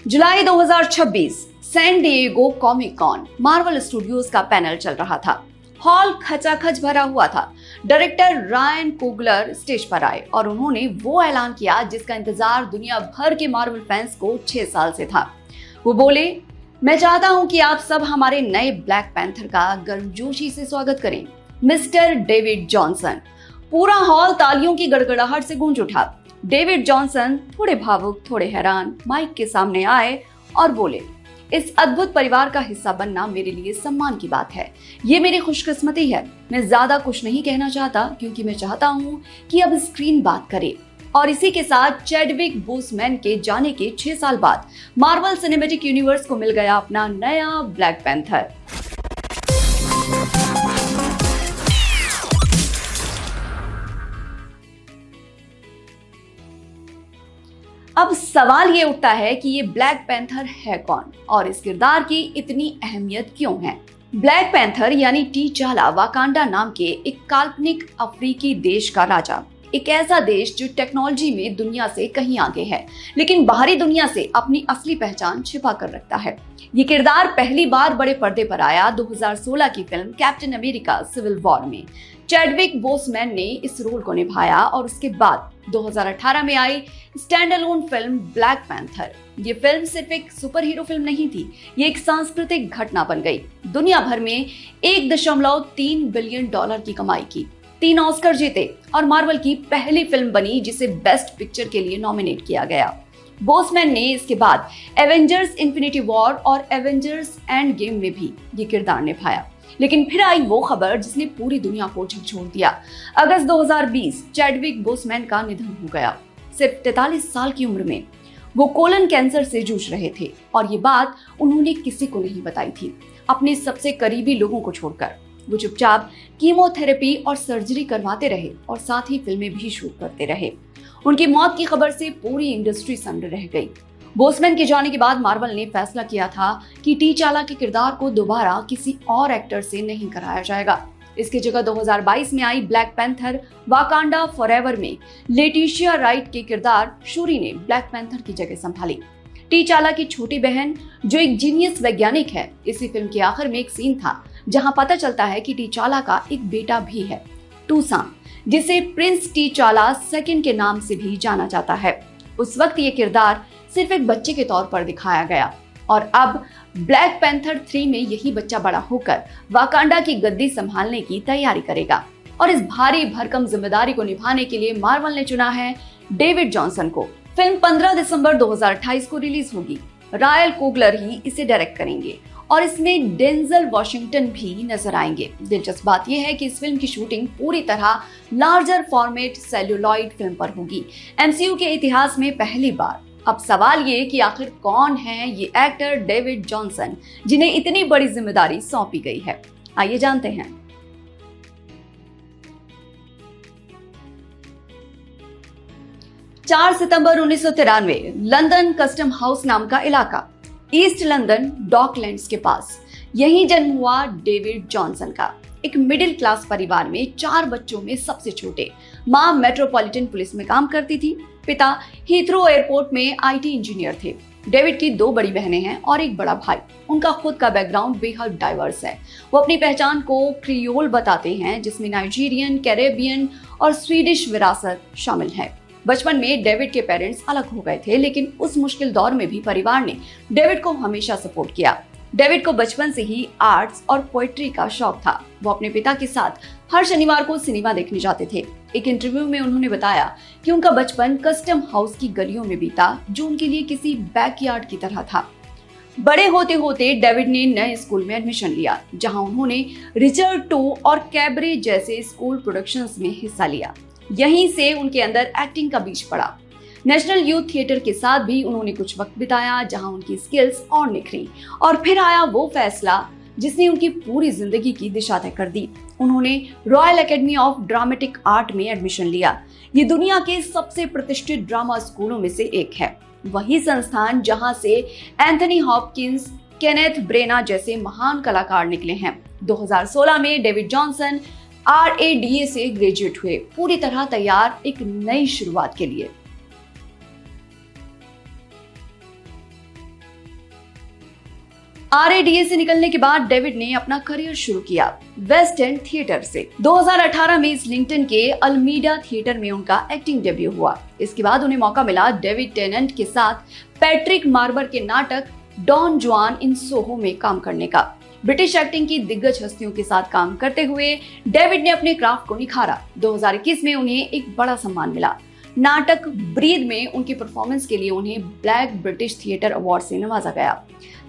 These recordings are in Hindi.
जुलाई 2026 San Diego Comic Con Marvel Studios का पैनल चल रहा था। हॉल खचाखच भरा हुआ था। डायरेक्टर रायन कुगलर स्टेज पर आए और उन्होंने वो ऐलान किया जिसका इंतजार दुनिया भर के मार्वल फैंस को 6 साल से था। वो बोले, मैं चाहता हूं कि आप सब हमारे नए ब्लैक पैंथर का गर्मजोशी से स्वागत करें, मिस्टर डेविड जॉनसन। पूरा हॉल तालियों की गड़गड़ाहट से गूंज उठा। डेविड जॉनसन थोड़े भावुक, थोड़े हैरान माइक के सामने आए और बोले, इस अद्भुत परिवार का हिस्सा बनना मेरे लिए सम्मान की बात है। ये मेरी खुशकिस्मती है। मैं ज्यादा कुछ नहीं कहना चाहता क्योंकि मैं चाहता हूँ कि अब स्क्रीन बात करे। और इसी के साथ चैडविक बोसमैन के जाने के 6 साल बाद मार्वल सिनेमैटिक यूनिवर्स को मिल गया अपना नया ब्लैक पैंथर। अब सवाल ये उठता है कि ये ब्लैक पैंथर है कौन और इस किरदार की इतनी अहमियत क्यों है। ब्लैक पैंथर यानी टीचाला वाकांडा नाम के एक काल्पनिक अफ्रीकी देश का राजा। एक ऐसा देश जो टेक्नोलॉजी में दुनिया से कहीं आगे है, लेकिन बाहरी दुनिया से अपनी असली पहचान छिपा कर रखता है। ये किरदार पहली बार बड़े पर्दे पर आया 2016 की film Captain America Civil War में। चैडविक बोसमैन ने इस रोल को निभाया और उसके बाद 2018 में I stand alone film black panther. ये फिल्म सिर्फ एक सुपर हीरो फिल्म नहीं थी, ये एक सांस्कृतिक घटना बन गई। दुनिया भर में 1.3 बिलियन डॉलर की कमाई की, 3 ऑस्कर जीते और मार्वल की पहली फिल्म बनी जिसे बेस्ट पिक्चर के लिए नॉमिनेट किया गया। बोसमैन ने इसके बाद एवेंजर्स इन्फिनिटी वॉर और एवेंजर्स एंड गेम में भी ये किरदार निभाया। लेकिन फिर आई वो खबर जिसने पूरी दुनिया को झकझोर दिया। अगस्त 2020 चैडविक बोसमैन का निधन हो गया। सिर्फ 43 साल की उम्र में वो कोलन कैंसर से जूझ रहे थे और ये बात उन्होंने किसी को नहीं बताई थी, अपने सबसे करीबी लोगों को छोड़कर। वो चुपचाप कीमोथेरेपी और सर्जरी करवाते रहे और साथ ही फिल्में भी शूट करते रहे। उनकी मौत की खबर से पूरी इंडस्ट्री सन्न रह गई। बोसमैन के जाने के बाद मार्वल ने फैसला किया था कि टीचाला के किरदार को दोबारा किसी और एक्टर से नहीं कराया जाएगा। इसकी जगह 2022 में आई ब्लैक पैंथर वाकांडा फॉरएवर में लेटिशिया राइट के किरदार शूरी ने ब्लैक पैंथर की जगह संभाली। टीचाला की छोटी बहन जो एक जीनियस वैज्ञानिक है। इसी फिल्म के आखिर में एक सीन था जहां पता चलता है कि टीचाला का एक बेटा भी है, टूसान, जिसे प्रिंस टीचाला सेकंड के नाम से भी जाना जाता है। उस वक्त ये किरदार सिर्फ एक बच्चे के तौर पर दिखाया गया और अब ब्लैक पैंथर 3 में यही बच्चा बड़ा होकर वाकांडा की गद्दी संभालने की तैयारी करेगा। और इस भारी भरकम जिम्मेदारी को निभाने के लिए मार्वल ने चुना है डेविड जॉनसन को। फिल्म 15 दिसंबर 2028 को रिलीज होगी। रायल कुगलर ही इसे डायरेक्ट करेंगे और इसमें डेंजल वॉशिंगटन भी नजर आएंगे। दिलचस्प बात यह है कि इस फिल्म की शूटिंग पूरी तरह लार्जर फॉर्मेट सेल्यूलॉइड फिल्म पर होगी, एमसीयू के इतिहास में पहली बार। अब सवाल ये कि आखिर कौन है ये एक्टर डेविड जॉनसन जिन्हें इतनी बड़ी जिम्मेदारी सौंपी गई है। आइए जानते हैं। चार सितंबर 1993 लंदन कस्टम हाउस नाम का इलाका, ईस्ट लंदन डॉकलैंड्स के पास, यहीं जन्म हुआ डेविड जॉनसन का। एक मिडिल क्लास परिवार में 4 बच्चों में सबसे छोटे। मां मेट्रोपॉलिटन पुलिस में काम करती थी, पिता हीथ्रो एयरपोर्ट में आईटी इंजीनियर थे। डेविड की 2 बड़ी बहनें हैं और एक बड़ा भाई। उनका खुद का बैकग्राउंड बेहद डाइवर्स है। वो अपनी पहचान को क्रियोल बताते हैं जिसमें नाइजीरियन, कैरेबियन और स्वीडिश विरासत शामिल है। बचपन में डेविड के पेरेंट्स अलग हो गए थे, लेकिन उस मुश्किल दौर में भी परिवार ने डेविड को हमेशा सपोर्ट किया। डेविड को बचपन से ही आर्ट्स और पोएट्री का शौक था। वो अपने पिता के साथ हर शनिवार को सिनेमा देखने जाते थे। एक इंटरव्यू में उन्होंने बताया कि उनका बचपन कस्टम हाउस की गलियों में बीता, जो उनके लिए किसी बैकयार्ड की तरह था। बड़े होते होते डेविड ने नए स्कूल में एडमिशन लिया, जहां उन्होंने रिचर्ड 2 और कैबरे जैसे स्कूल प्रोडक्शंस में हिस्सा लिया। यहीं से उनके अंदर एक्टिंग का बीज पड़ा। नेशनल यूथ थिएटर के साथ भी उन्होंने कुछ वक्त बिताया, जहां उनकी स्किल्स और निखरी। और फिर आया वो फैसला जिसने उनकी पूरी जिंदगी की दिशा तय कर दी। उन्होंने royal academy of dramatic art में एडमिशन लिया। ये दुनिया के सबसे प्रतिष्ठित ड्रामा स्कूलों में से एक है। वही संस्थान जहां से एंथनी हॉपकिंस, केनेथ ब्रेना जैसे महान कलाकार निकले हैं। 2016 में डेविड जॉनसन RADA से ग्रेजुएट हुए, पूरी तरह तैयार एक नई शुरुआत के लिए। RADA से निकलने के बाद डेविड ने अपना करियर शुरू किया वेस्ट एंड थिएटर से। 2018 में इस्लिंगटन के अल्मीडा थिएटर में उनका एक्टिंग डेब्यू हुआ। इसके बाद उन्हें मौका मिला डेविड टेनेंट के साथ पैट्रिक मार्बर के नाटक डॉन जुआन इन सोहो में काम करने का। ब्रिटिश एक्टिंग की दिग्गज हस्तियों के साथ काम करते हुए डेविड ने अपने क्राफ्ट को निखारा। 2021 में उन्हें एक बड़ा सम्मान मिला। नाटक ब्रीद में उनकी परफॉर्मेंस के लिए उन्हें ब्लैक ब्रिटिश थिएटर अवार्ड से नवाजा गया।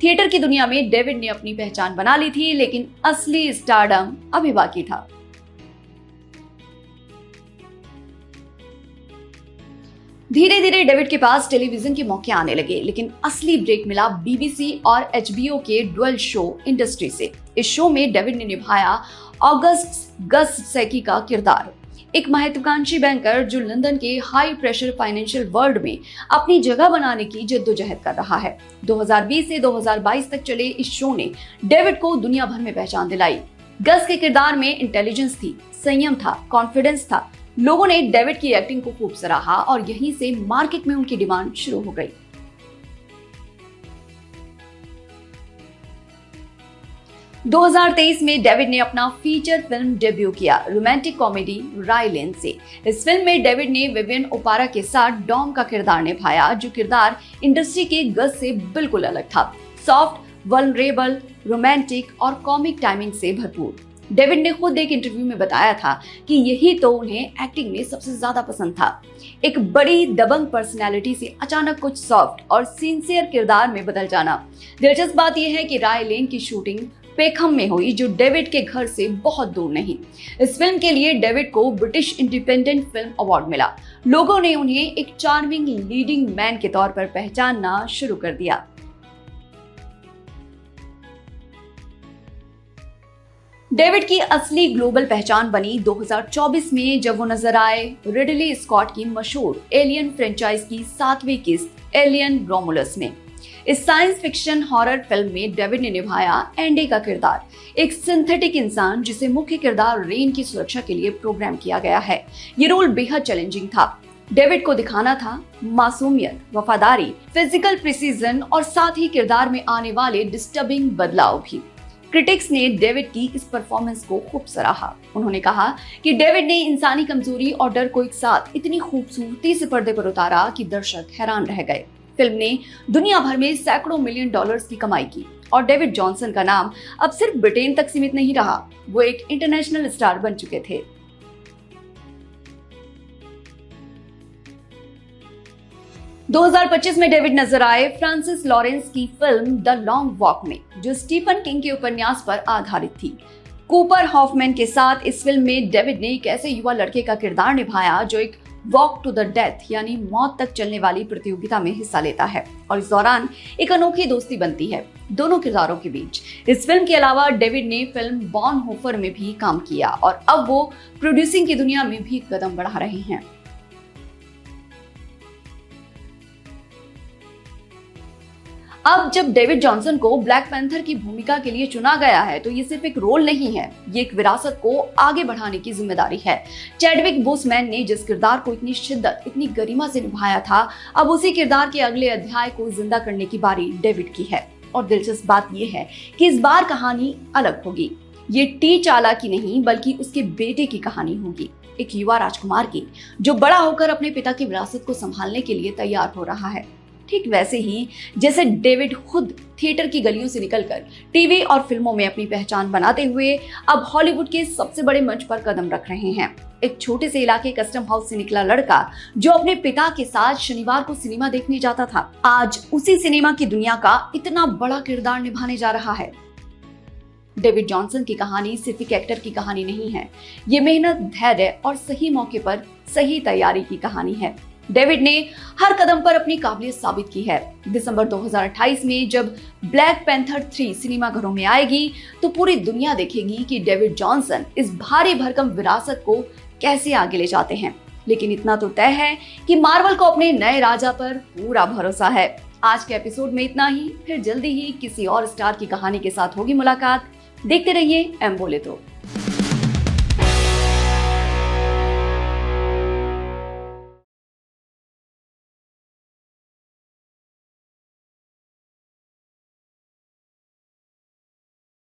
थिएटर की दुनिया में डेविड ने अपनी पहचान बना ली थी, लेकिन असली स्टारडम अभी बाकी था। धीरे धीरे डेविड के पास टेलीविजन के मौके आने लगे, लेकिन असली ब्रेक मिला BBC और HBO के डुअल शो इंडस्ट्री से। इस शो में डेविड ने निभाया ऑगस्ट गस सैकी का किरदार, एक महत्वाकांक्षी बैंकर जो लंदन के हाई प्रेशर फाइनेंशियल वर्ल्ड में अपनी जगह बनाने की जद्दोजहद कर रहा है। 2020 से 2022 तक चले इस शो ने डेविड को दुनिया भर में पहचान दिलाई। गस के किरदार में इंटेलिजेंस थी, संयम था, कॉन्फिडेंस था। लोगों ने डेविड की एक्टिंग को खूब सराहा और यहीं से मार्केट में उनकी डिमांड शुरू हो गई। – 2023 में डेविड ने अपना फीचर फिल्म डेब्यू किया रोमांटिक कॉमेडी राय लेन से। इस फिल्म में डेविड ने विवियन ओपारा के साथ डॉम का किरदार निभाया, जो किरदार इंडस्ट्री के गस से बिल्कुल अलग था। सॉफ्ट, वल्नरेबल, रोमांटिक और कॉमिक टाइमिंग से भरपूर। डेविड ने खुद एक इंटरव्यू में बताया था कि यही तो उन्हें एक्टिंग में सबसे ज्यादा पसंद था, एक बड़ी दबंग पर्सनैलिटी से अचानक कुछ सॉफ्ट और सिंसियर किरदार में बदल जाना। दिलचस्प बात यह है कि राय लेन की शूटिंग पेखम में हुई, जो डेविड के घर से बहुत दूर नहीं। इस फिल्म के लिए डेविड को ब्रिटिश इंडिपेंडेंट फिल्म अवार्ड मिला। लोगों ने उन्हें एक चार्मिंग लीडिंग मैन के तौर पर पहचानना शुरू कर दिया। डेविड की असली ग्लोबल पहचान बनी 2024 में, जब वो नजर आए रिडली स्कॉट की मशहूर एलियन फ्रेंचाइज की 7वीं किस्त एलियन रोमुलस में। इस साइंस फिक्शन हॉरर फिल्म में डेविड ने निभाया एंडे का किरदार, एक सिंथेटिक इंसान जिसे मुख्य किरदार रेन की सुरक्षा के लिए प्रोग्राम किया गया है। ये रोल बेहद चैलेंजिंग था। डेविड को दिखाना था मासूमियत, वफादारी, फिजिकल प्रिसीजन और साथ ही किरदार में आने वाले डिस्टर्बिंग बदलाव भी। क्रिटिक्स ने डेविड की इस परफॉर्मेंस को खूब सराहा। उन्होंने कहा कि डेविड ने इंसानी कमजोरी और डर को एक साथ इतनी खूबसूरती से पर्दे पर उतारा कि दर्शक हैरान रह गए। फिल्म ने दुनिया भर में सैकड़ों मिलियन डॉलर्स की कमाई की और डेविड जॉनसन का नाम अब सिर्फ ब्रिटेन तक सीमित नहीं रहा, वो एक इंटरनेशनल स्टार बन चुके थे। – 2025 में डेविड नजर आए फ्रांसिस लॉरेंस की फिल्म द लॉन्ग वॉक में, जो स्टीफन किंग के उपन्यास पर आधारित थी। कूपर हॉफमैन के साथ इस फिल्म में डेविड ने एक ऐसे युवा लड़के का किरदार निभाया जो एक वॉक टू द डेथ यानी मौत तक चलने वाली प्रतियोगिता में हिस्सा लेता है और इस दौरान एक अनोखी दोस्ती बनती है दोनों किरदारों के बीच। इस फिल्म के अलावा डेविड ने फिल्म बॉर्नहोफर में भी काम किया और अब वो प्रोड्यूसिंग की दुनिया में भी कदम बढ़ा रहे हैं। अब जब डेविड जॉनसन को ब्लैक पैंथर की भूमिका के लिए चुना गया है, तो ये सिर्फ एक रोल नहीं है, ये एक विरासत को आगे बढ़ाने की जिम्मेदारी है। चैडविक बोसमैन ने जिस किरदार को इतनी शिद्दत, इतनी गरिमा से निभाया था, अब उसी किरदार के अगले अध्याय को जिंदा करने की बारी डेविड की है। और दिलचस्प बात यह है कि इस बार कहानी अलग होगी। ये टी चाला की नहीं, बल्कि उसके बेटे की कहानी होगी, एक युवा राजकुमार की, जो बड़ा होकर अपने पिता की विरासत को संभालने के लिए तैयार हो रहा है। ठीक वैसे ही जैसे डेविड खुद थिएटर की गलियों से निकलकर टीवी और फिल्मों में अपनी पहचान बनाते हुए अब हॉलीवुड के सबसे बड़े मंच पर कदम रख रहे हैं। एक छोटे से इलाके कस्टम हाउस से निकला लड़का जो अपने पिता के साथ शनिवार को सिनेमा देखने जाता था, आज उसी सिनेमा की दुनिया का इतना बड़ा किरदार निभाने जा रहा है। डेविड जॉनसन की कहानी सिर्फ एक एक्टर की कहानी नहीं है, ये मेहनत, धैर्य और सही मौके पर सही तैयारी की कहानी है। डेविड ने हर कदम पर अपनी काबिलियत साबित की है। दिसंबर 2028 में जब ब्लैक पैंथर 3 सिनेमाघरों में आएगी, तो पूरी दुनिया देखेगी कि डेविड जॉनसन इस भारी भरकम विरासत को कैसे आगे ले जाते हैं। लेकिन इतना तो तय है कि मार्वल को अपने नए राजा पर पूरा भरोसा है। आज के एपिसोड में इतना ही, फिर जल्दी ही किसी और स्टार की कहानी के साथ होगी मुलाकात। देखते रहिए एम बोले तो।